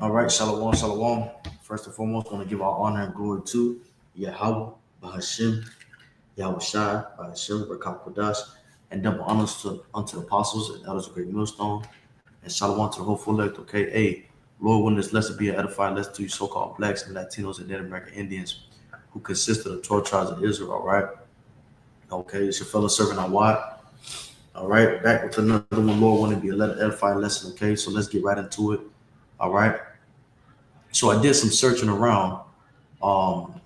All right, shalom, shalom. First and foremost, want to give our honor and glory to Yahawah, Bahashim, Yahawashi, Bahashim, Rakakwadash, and double honors unto the apostles and elders of Great Millstone, and shalom to the whole full elect. Okay, hey, Lord, when this lesson be an edifying lesson to you so-called blacks and Latinos and Native American Indians who consist of the 12 tribes of Israel. All right, okay, it's your fellow servant Yahawah. All right, back with another one. Lord, want to be an edifying lesson. Okay, so let's get right into it. All right. So I did some searching around. Um,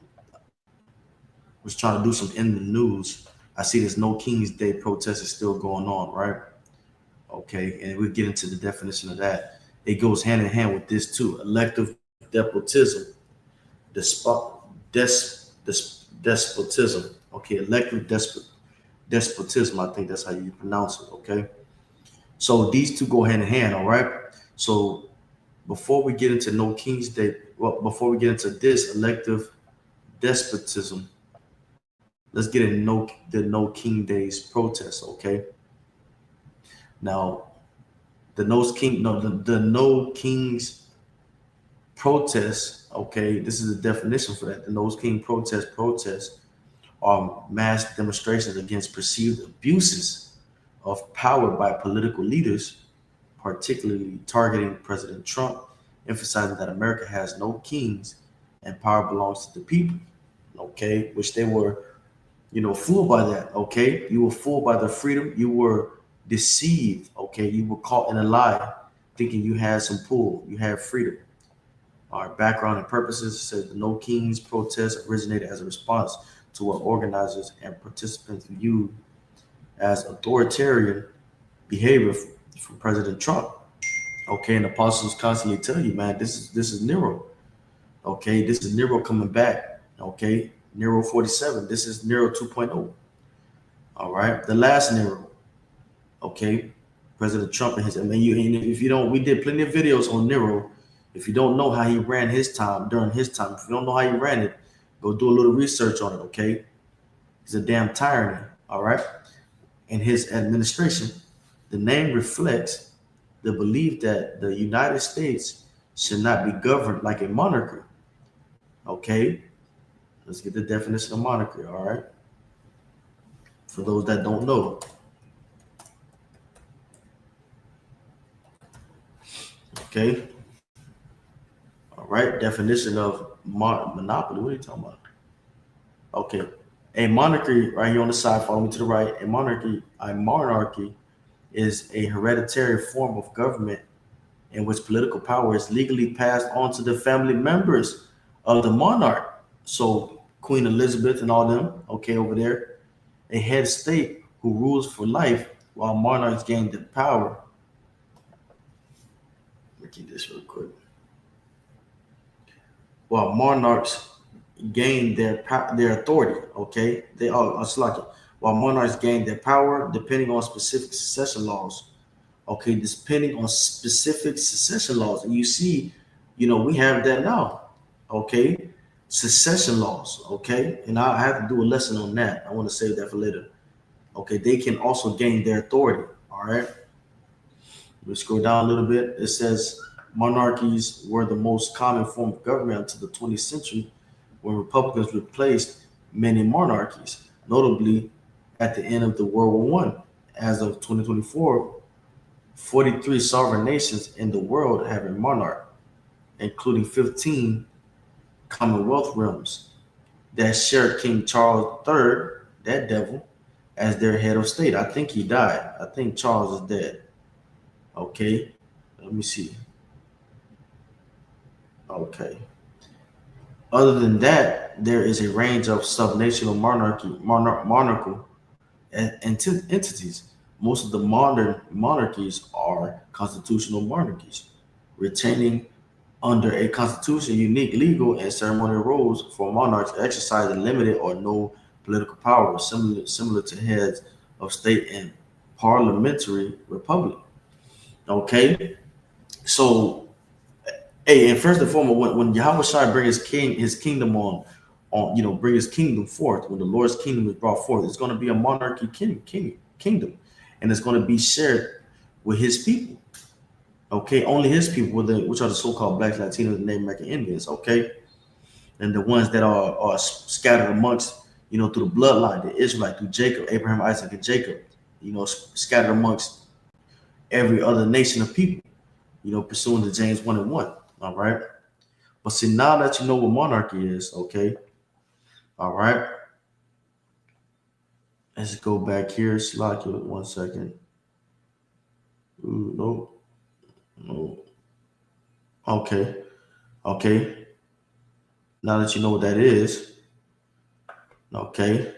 was trying to do some in the news. I see this No King's Day protest is still going on, right? Okay, and we'll get into the definition of that. It goes hand in hand with this too. Elective despotism, despotism. Okay, elective despotism. I think that's how you pronounce it. Okay, so these two go hand in hand. All right. So before we get into No King's Day, well, before we get into this elective despotism, let's get into the No King Days protest, okay? Now, the No Kings protest, okay? This is the definition for that. The No King protests are mass demonstrations against perceived abuses of power by political leaders, particularly targeting President Trump, emphasizing that America has no kings and power belongs to the people, okay? Which they were, fooled by that, okay? You were fooled by the freedom. You were deceived, okay? You were caught in a lie, thinking you had some pull, you had freedom. Our background and purposes says the No Kings protest originated as a response to what organizers and participants viewed as authoritarian behavior from President Trump. Okay, and the apostles constantly tell you, man, this is Nero. Okay, this is Nero coming back. Okay, Nero 47. This is Nero 2.0. All right, the last Nero. Okay, President Trump and his. I mean, if you don't, we did plenty of videos on Nero. If you don't know how he ran his time during his time, if you don't know how he ran it, go do a little research on it. Okay, he's a damn tyranny. All right, in his administration, the name reflects the belief that the United States should not be governed like a monarchy. Okay, let's get the definition of monarchy. All right, for those that don't know. Okay, all right, definition of monopoly. What are you talking about? Okay, a monarchy right here on the side. Follow me to the right. A monarchy is a hereditary form of government in which political power is legally passed on to the family members of the monarch. So Queen Elizabeth and all them, okay, over there, a head state who rules for life while monarchs gain the power. Let me get this real quick. While monarchs gain their authority, okay, they are like it. While monarchs gain their power depending on specific succession laws. Okay, depending on specific succession laws. And you see, we have that now. Okay, succession laws. Okay, and I have to do a lesson on that. I want to save that for later. Okay, they can also gain their authority. All right, let's scroll down a little bit. It says monarchies were the most common form of government until the 20th century, when republicans replaced many monarchies, notably at the end of the World War I. As of 2024, 43 sovereign nations in the world have a monarch, including 15 Commonwealth realms that share King Charles III, that devil, as their head of state. I think he died. I think Charles is dead. Okay, let me see. Okay. Other than that, there is a range of subnational monarchical entities. Most of the modern monarchies are constitutional monarchies, retaining under a constitution unique legal and ceremonial roles for monarchs exercising limited or no political power, similar to heads of state and parliamentary republic. Okay, so hey, and first and foremost, when Yahawashi bring his kingdom bring his kingdom forth, when the Lord's kingdom is brought forth, it's going to be a monarchy kingdom, and it's going to be shared with his people. Okay, only his people, which are the so-called blacks, Latinos, and Native American Indians. Okay, and the ones that are scattered amongst, through the bloodline, the Israelite, through Jacob, Abraham, Isaac, and Jacob, scattered amongst every other nation of people, pursuing the James 1:1. All right. But see, now that you know what monarchy is, okay, all right, let's go back here. Slack it 1 second. Ooh, no, no. Okay, okay. Now that you know what that is, okay,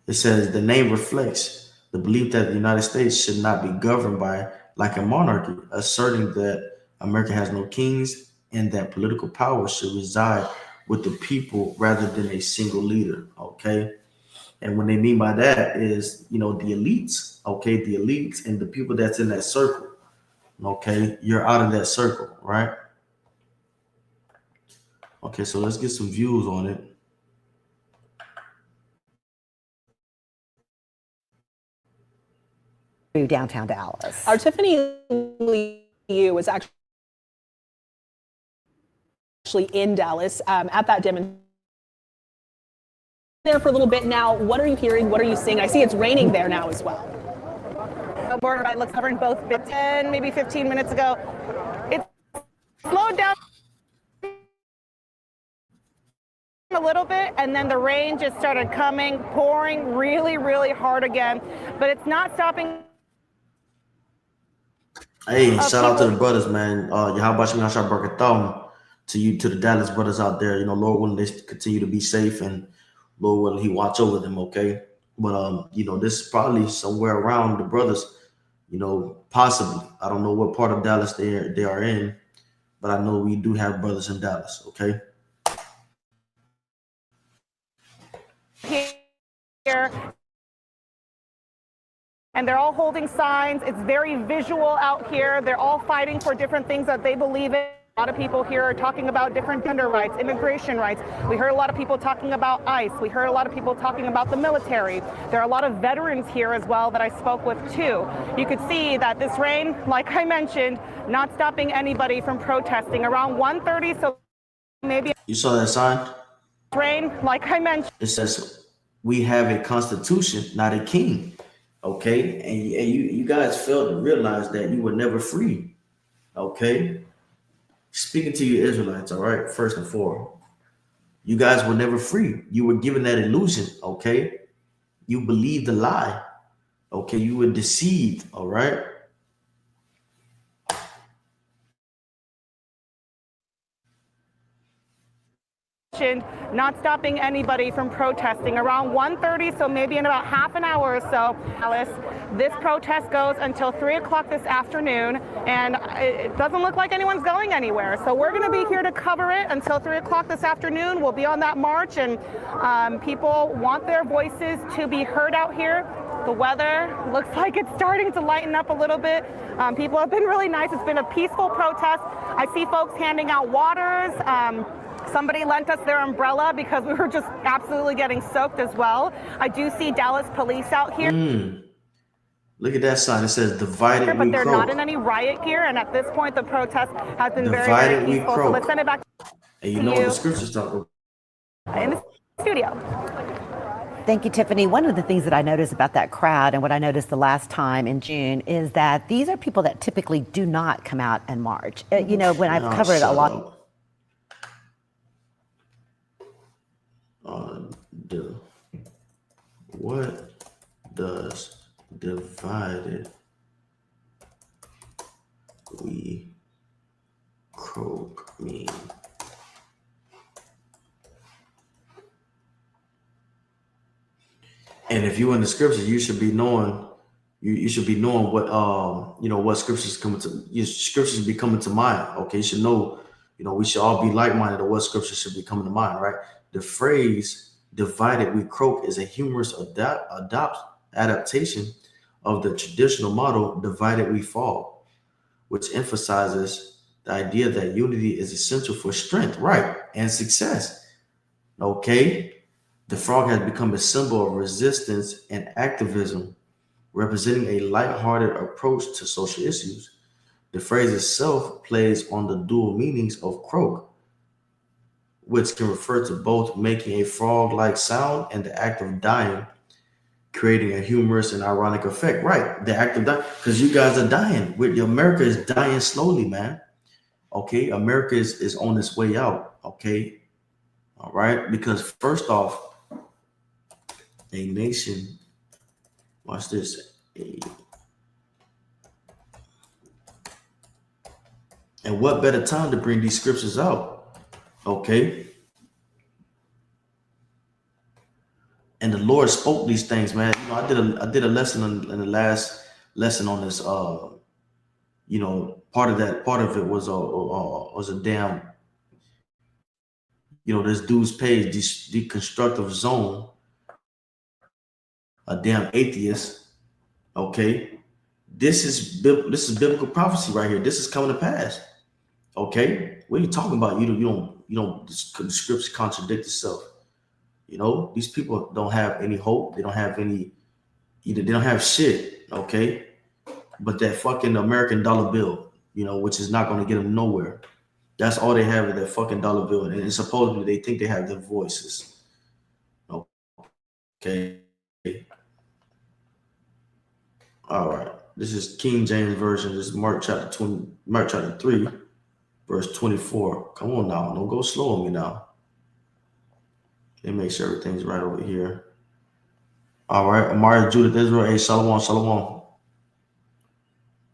it says the name reflects the belief that the United States should not be governed by like a monarchy, asserting that America has no kings and that political power should reside with the people rather than a single leader. Okay. And what they mean by that is, the elites, okay, the elites and the people that's in that circle, okay, you're out of that circle, right? Okay, so let's get some views on it. Downtown Dallas. Our Tiffany Liu was actually in Dallas at that demonstration. There for a little bit now. What are you hearing? What are you seeing? I see it's raining there now as well. The border light looks covering both 10, maybe 15 minutes ago. It slowed down a little bit, and then the rain just started coming, pouring really, really hard again. But it's not stopping. Hey, shout out to the brothers, man. Yahawashi to the Dallas brothers out there. Lord willing, they continue to be safe, and Lord willing, He watch over them. Okay, but this is probably somewhere around the brothers. Possibly. I don't know what part of Dallas they are in, but I know we do have brothers in Dallas. Okay. Here. And they're all holding signs. It's very visual out here. They're all fighting for different things that they believe in. A lot of people here are talking about different gender rights, immigration rights. We heard a lot of people talking about ICE. We heard a lot of people talking about the military. There are a lot of veterans here as well that I spoke with too. You could see that this rain, like I mentioned, not stopping anybody from protesting. Around 1:30, so maybe. You saw that sign? Rain, like I mentioned. It says we have a constitution, not a king. Okay, and you guys failed to realize that you were never free. Okay, speaking to you Israelites, all right, first and foremost, you guys were never free. You were given that illusion. Okay, you believed the lie. Okay, you were deceived. All right. Not stopping anybody from protesting. Around 1:30, so maybe in about half an hour or so, Alice, this protest goes until 3 o'clock this afternoon, and it doesn't look like anyone's going anywhere. So we're going to be here to cover it until 3 o'clock this afternoon. We'll be on that march, and people want their voices to be heard out here. The weather looks like it's starting to lighten up a little bit. People have been really nice. It's been a peaceful protest. I see folks handing out waters. Somebody lent us their umbrella because we were just absolutely getting soaked as well. I do see Dallas police out here. Look at that sign. It says divided we croak. But they're not in any riot gear, and at this point the protest has been very peaceful. So let's send it back and you know what the scriptures talk about. In the studio. Thank you, Tiffany. One of the things that I noticed about that crowd and what I noticed the last time in June is that these are people that typically do not come out and march. When I've covered a lot. What does divided we croak mean? And if you're in the scriptures, you should be knowing. You should be knowing what scriptures scriptures be coming to mind. Okay, you should know. We should all be like-minded, or what scriptures should be coming to mind, right? The phrase "divided we croak" is a humorous adaptation of the traditional motto "divided we fall," which emphasizes the idea that unity is essential for strength, right, and success. Okay. The frog has become a symbol of resistance and activism, representing a lighthearted approach to social issues. The phrase itself plays on the dual meanings of croak, which can refer to both making a frog-like sound and the act of dying, creating a humorous and ironic effect. Right, the act of dying, because you guys are dying. America is dying slowly, man. Okay, America is on its way out. Okay, all right, because first off, a nation, watch this, and what better time to bring these scriptures out? Okay, and the Lord spoke these things, man. You know, I did a lesson in the last lesson on this. You know, part of it was a damn, you know, this dude's page, this deconstructive zone, a damn atheist. Okay, this is biblical prophecy right here. This is coming to pass. Okay, what are you talking about? You don't. The scripture contradict itself. You know, these people don't have any hope. They don't have any. They don't have shit. Okay, but that fucking American dollar bill, you know, which is not going to get them nowhere. That's all they have is that fucking dollar bill, and supposedly they think they have their voices. Okay. All right. This is King James Version. This is Mark chapter 3, verse 24. Come on now. Don't go slow on me now. Let me make sure everything's right over here. All right. Amari, Judith, Israel. Hey, Shalom, Shalom.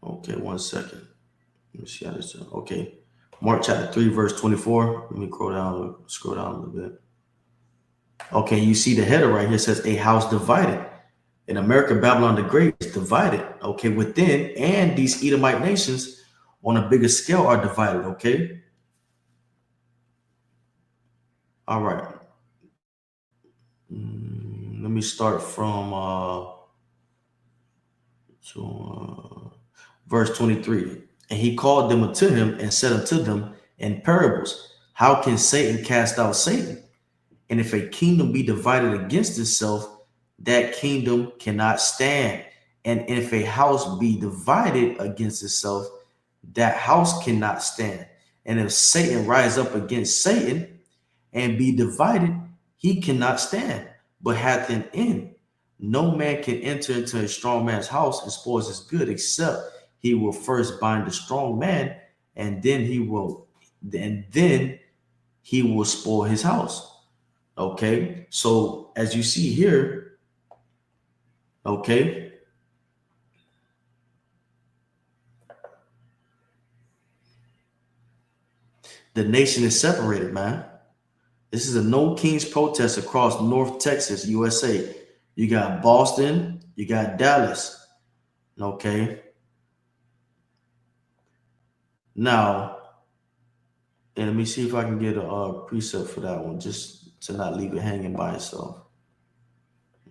Okay, 1 second. Let me see how this is. Okay. Mark chapter 3, verse 24. Let me scroll down a little bit. Okay, you see the header right here says a house divided. In America, Babylon the Great is divided, okay, within, and these Edomite nations on a bigger scale are divided, okay? All right. Let me start from verse 23. And he called them unto him and said unto them in parables, how can Satan cast out Satan? And if a kingdom be divided against itself, that kingdom cannot stand. And if a house be divided against itself, that house cannot stand. And if Satan rise up against Satan and be divided, he cannot stand, but hath an end. No man can enter into a strong man's house and spoil his good, except he will first bind the strong man, and then he will spoil his house. Okay, so as you see here, okay, the nation is separated, man. This is a no kings protest across North Texas, USA. You got Boston, you got Dallas. Okay. Now, and let me see if I can get a precept for that one, just to not leave it hanging by itself.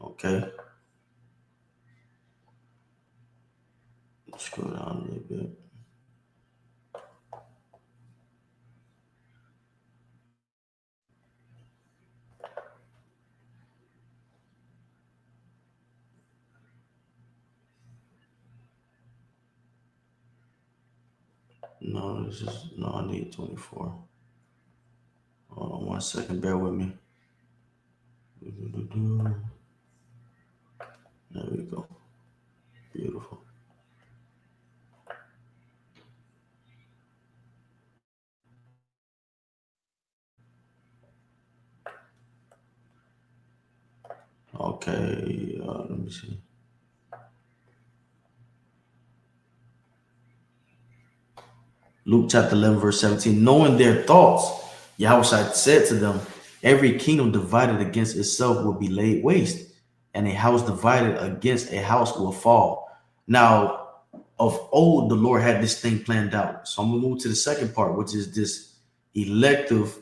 Okay. Scroll down a little bit. No, I need 24. Hold on 1 second, bear with me. There we go. Beautiful. Okay, let me see. Luke chapter 11, verse 17. Knowing their thoughts, Yahawashi said to them, every kingdom divided against itself will be laid waste, and a house divided against a house will fall. Now, of old, the Lord had this thing planned out. So I'm going to move to the second part, which is this elective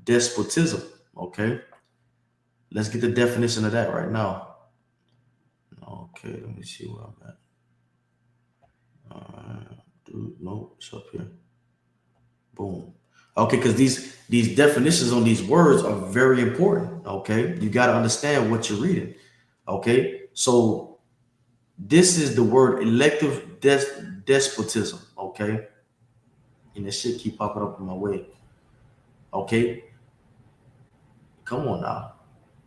despotism. Okay. Let's get the definition of that right now. Okay, let me see where I'm at. No, it's up here. Boom. Okay, because these definitions on these words are very important. Okay, you got to understand what you're reading. Okay, so this is the word elective despotism. Okay, and this shit keep popping up in my way. Okay, come on now.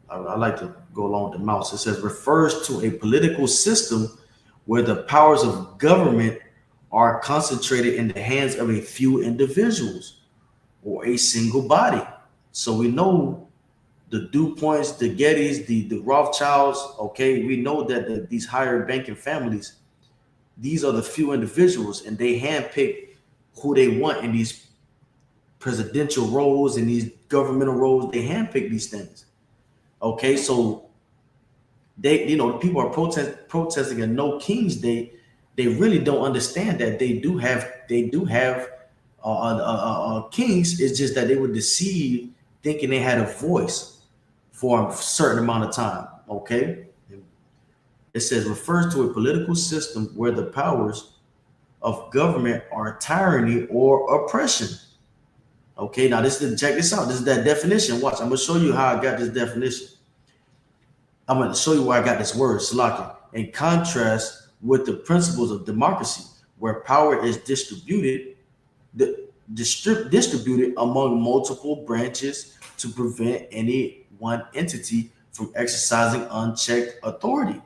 I like to go along with the mouse. It says refers to a political system where the powers of government are concentrated in the hands of a few individuals or a single body. So we know the DuPonts, the Gettys, the Rothschilds. Okay, we know that these higher banking families, these are the few individuals, and they handpick who they want in these presidential roles and these governmental roles. They handpick these things. Okay, so they, the people are protesting a No King's Day. They really don't understand that they do have kings. It's just that they were deceived, thinking they had a voice for a certain amount of time. Okay, it says refers to a political system where the powers of government are tyranny or oppression. Okay, now check this out. This is that definition. Watch, I'm gonna show you how I got this definition. I'm going to show you where I got this word, Salaki, in contrast with the principles of democracy, where power is distributed among multiple branches to prevent any one entity from exercising unchecked authority.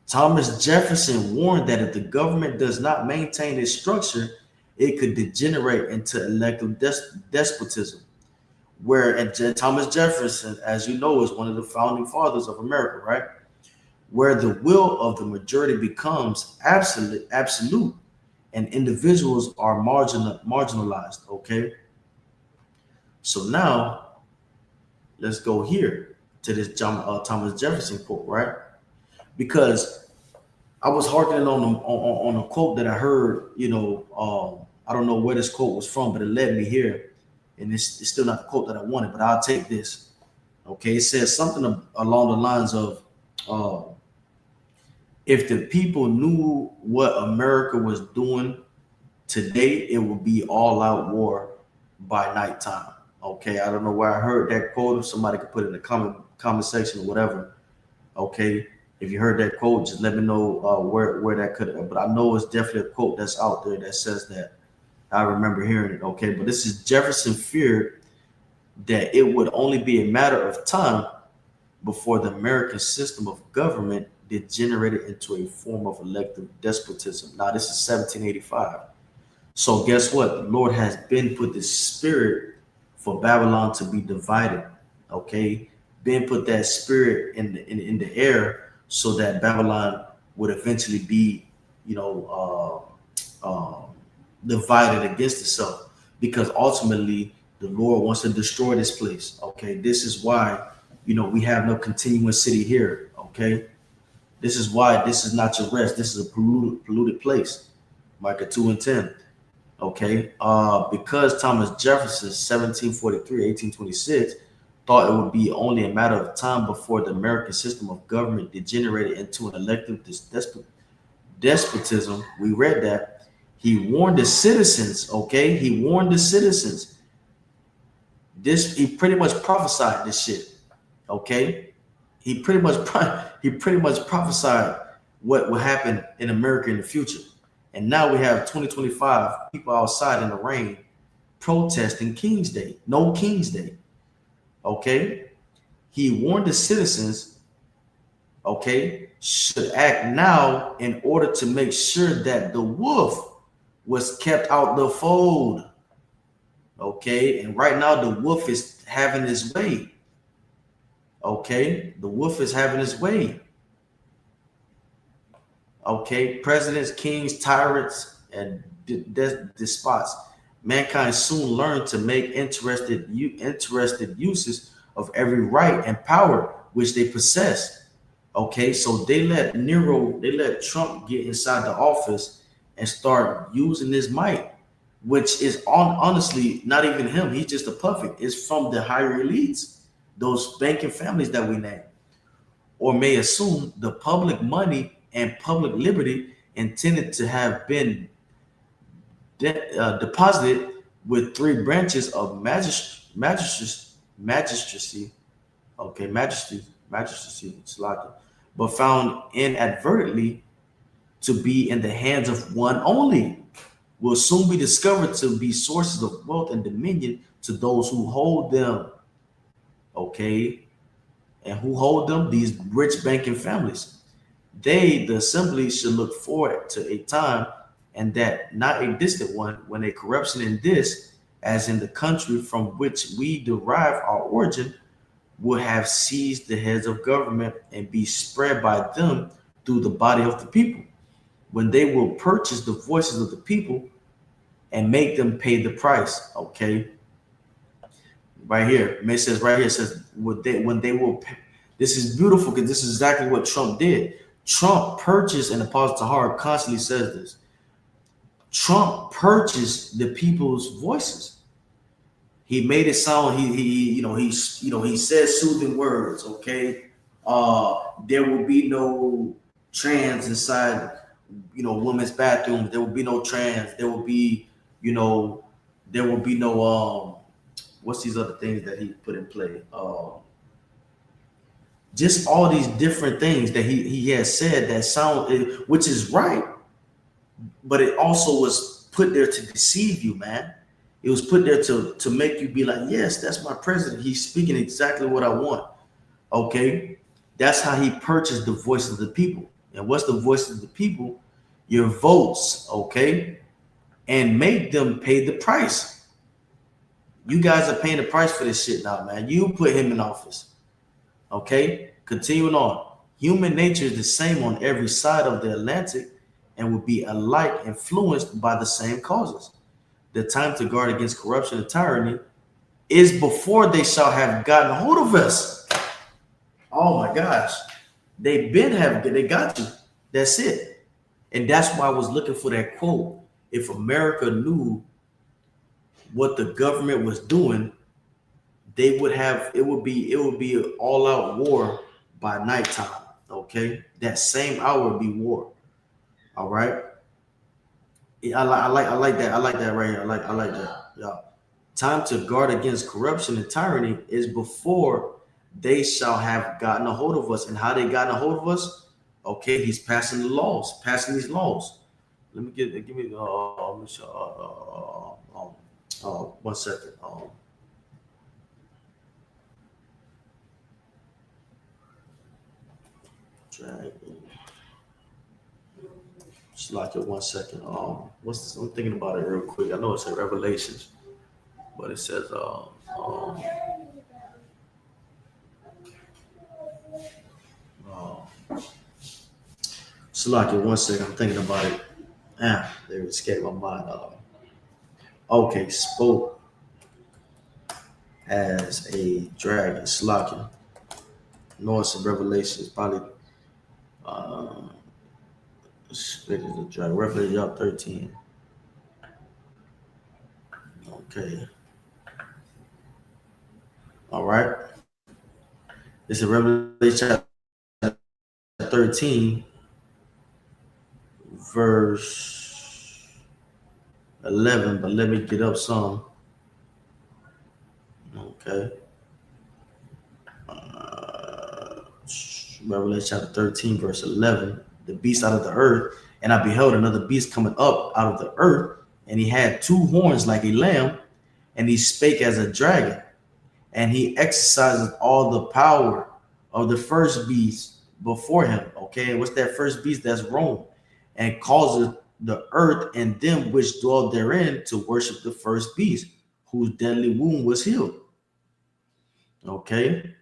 Thomas Jefferson warned that if the government does not maintain its structure, it could degenerate into elective despotism. Where Thomas Jefferson, as you know, is one of the founding fathers of America, right? Where the will of the majority becomes absolute, and individuals are marginalized. Okay. So now let's go here to this Thomas Jefferson quote, right? Because I was harkening on a quote that I heard. I don't know where this quote was from, but it led me here. And it's still not the quote that I wanted, but I'll take this. Okay, it says something along the lines of, if the people knew what America was doing today, it would be all out war by nighttime. Okay, I don't know where I heard that quote. If somebody could put it in the comment section or whatever. Okay, if you heard that quote, just let me know where that could have. But I know it's definitely a quote that's out there that says that. I remember hearing it, okay? But this is Jefferson feared that it would only be a matter of time before the American system of government degenerated into a form of elective despotism. Now, this is 1785. So guess what? The Lord has been put this spirit for Babylon to be divided, okay? Ben put that spirit in the air so that Babylon would eventually be, divided against itself, because ultimately the Lord wants to destroy this place. Okay, this is why we have no continuous city here. Okay, this is why this is not your rest. This is a polluted place. Micah 2:10. Okay, because Thomas Jefferson 1743-1826 thought it would be only a matter of time before the American system of government degenerated into an elective despotism. We read that. He warned the citizens, okay? He warned the citizens. He pretty much prophesied this shit, okay? He pretty much prophesied what will happen in America in the future. And now we have 2025 people outside in the rain protesting King's Day, No King's Day, okay? He warned the citizens, okay, should act now in order to make sure that the wolf was kept out the fold. Okay, and right now the wolf is having his way. Okay, the wolf is having his way. Okay, presidents, kings, tyrants, and despots. Mankind soon learned to make interested uses of every right and power which they possess. Okay, so they let Trump get inside the office and start using his might, which is honestly not even him. He's just a puppet. It's from the higher elites, those banking families that we name, or may assume the public money and public liberty intended to have been deposited with three branches of magistracy, but found inadvertently to be in the hands of one only. will soon be discovered to be sources of wealth and dominion to those who hold them. Okay. And who hold them? These rich banking families. They, the assembly, should look forward to a time, and that not a distant one, when a corruption in this, as in the country from which we derive our origin, would have seized the heads of government and be spread by them through the body of the people, when they will purchase the voices of the people and make them pay the price. Okay. Right here, it says right here, it says when they will pay. This is beautiful because this is exactly what Trump did. Trump purchased, and Apostle Tahar constantly says this. Trump purchased the people's voices. He made it sound. He says soothing words. Okay, there will be no trans inside, women's bathrooms. There will be no trans. There will be, there will be no what's these other things that he put in play? Just all these different things that he has said that sound, which is right, but it also was put there to deceive you, man. It was put there to make you be like, yes, that's my president. He's speaking exactly what I want. Okay, that's how he purchased the voice of the people. And what's the voice of the people? Your votes, okay, and make them pay the price. You guys are paying the price for this shit now, man. You put him in office. Okay, continuing on. Human nature is the same on every side of the Atlantic and will be alike influenced by the same causes. The time to guard against corruption and tyranny is before they shall have gotten hold of us. Oh my gosh. They got you. That's it. And that's why I was looking for that quote. If America knew what the government was doing, they would have, it would be an all-out war by nighttime. Okay, that same hour would be war. All right. I like that. I like that right here. I like that. Yeah. Time to guard against corruption and tyranny is before they shall have gotten a hold of us. And how they gotten a hold of us? Okay, he's passing these laws. Let me give me 1 second. Just like it 1 second. I'm thinking about it real quick. I know it's in Revelations, but it says just like it 1 second. I'm thinking about it. They escaped my mind. Okay, spoke as a dragon, slacking. Notice in Revelation is probably Revelation 13. Okay. All right. This is Revelation 13, verse 11, but let me get up some. Okay. Revelation chapter 13, verse 11. The beast out of the earth, and I beheld another beast coming up out of the earth, and he had 2 horns like a lamb, and he spake as a dragon, and he exercises all the power of the first beast before him. Okay, what's that first beast? That's Rome, and causes the earth and them which dwell therein to worship the first beast, whose deadly wound was healed. Okay.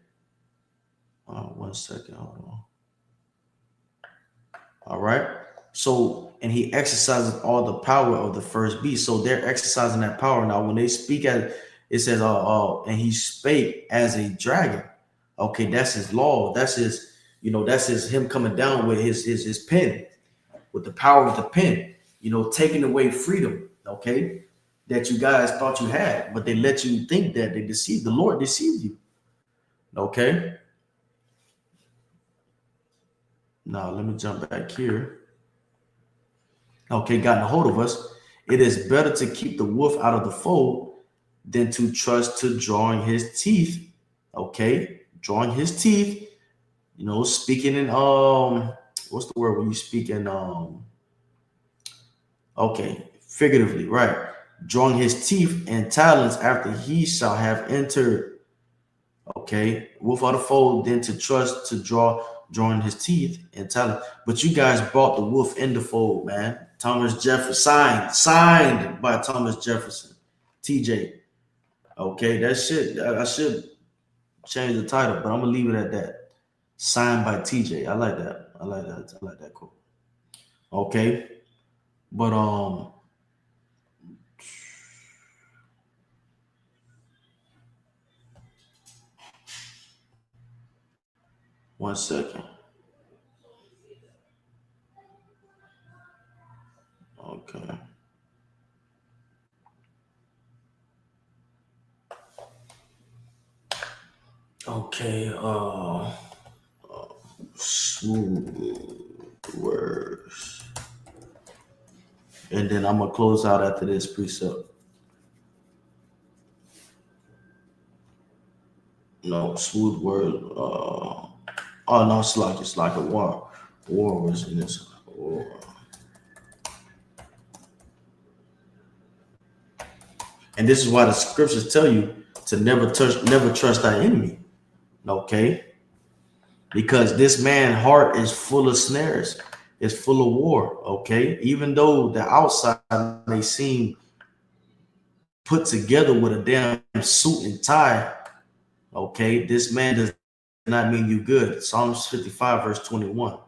1 second. Hold on. All right. So, and he exercises all the power of the first beast. So they're exercising that power. Now, when they speak as it says, and he spake as a dragon. Okay, that's his law. That's his, that's him coming down with his pen, with the power of the pen, taking away freedom. Okay, that you guys thought you had, but they let you think that they deceived. The Lord deceived you. Okay. Now, let me jump back here. Okay, gotten a hold of us. It is better to keep the wolf out of the fold than to trust to drawing his teeth. Okay, drawing his teeth, speaking in, what's the word when you speak in, okay, figuratively, right? Drawing his teeth and talons after he shall have entered, okay, wolf out of fold, then to trust to drawing his teeth and talons. But you guys brought the wolf in the fold, man. Thomas Jefferson, signed by Thomas Jefferson, TJ. Okay, that shit, I should change the title, but I'm gonna leave it at that. Signed by TJ. I like that. I like that quote. Okay, but one second. Okay. Okay. Smooth words. And then I'm gonna close out after this precept. No, smooth word. Oh no, it's like a war. War was in this. War. And this is why the scriptures tell you to never trust thy enemy. Okay? Because this man's heart is full of snares, it's full of war. Okay, even though the outside may seem put together with a damn suit and tie, okay, this man does not mean you good. Psalms 55 verse 21.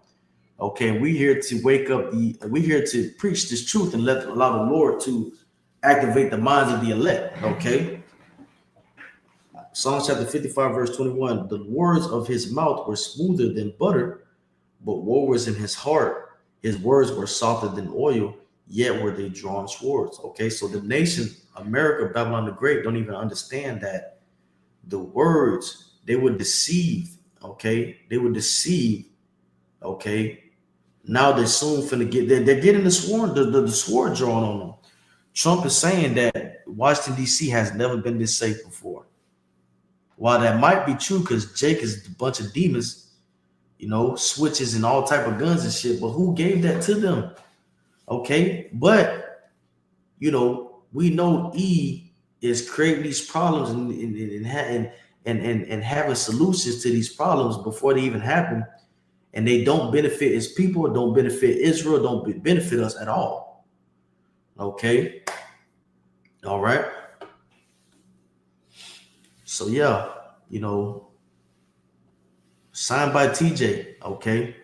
Okay, we're here to we're here to preach this truth and allow the Lord to activate the minds of the elect. Okay, Psalms chapter 55 verse 21. The words of his mouth were smoother than butter, but woe was in his heart. His words were softer than oil, yet were they drawn swords. Okay, so the nation America, Babylon the Great, don't even understand that the words, they would deceive. Okay, they would deceive. Okay, now they're soon finna get they're getting the sword drawn on them. Trump is saying that Washington D.C. has never been this safe before. While that might be true, because Jake is a bunch of demons, you know, switches and all type of guns and shit, but who gave that to them? Okay, but you know, we know E is creating these problems and having solutions to these problems before they even happen, and they don't benefit his people, don't benefit Israel, don't benefit us at all. Okay, all right. So yeah, you know, signed by TJ. Okay,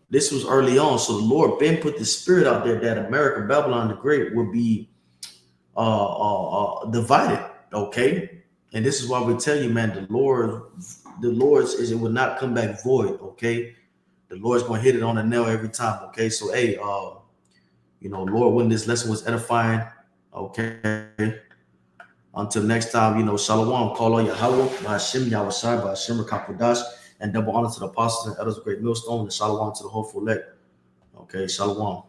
this was early on, so the Lord Ben put the spirit out there that America, Babylon the Great, would be divided. Okay, and this is why we tell you, man, the Lord's is it will not come back void. Okay, the Lord's gonna hit it on the nail every time. Okay, so hey, you know, Lord, when this lesson was edifying. Okay. Until next time, you know, Shalom, call on Yahawah, Bahashim, Yahawashi, Bahashim, Kakudash, and double honor to the apostles and elders of Great Millstone, and Shalom to the hopeful elect. Okay, Shalom.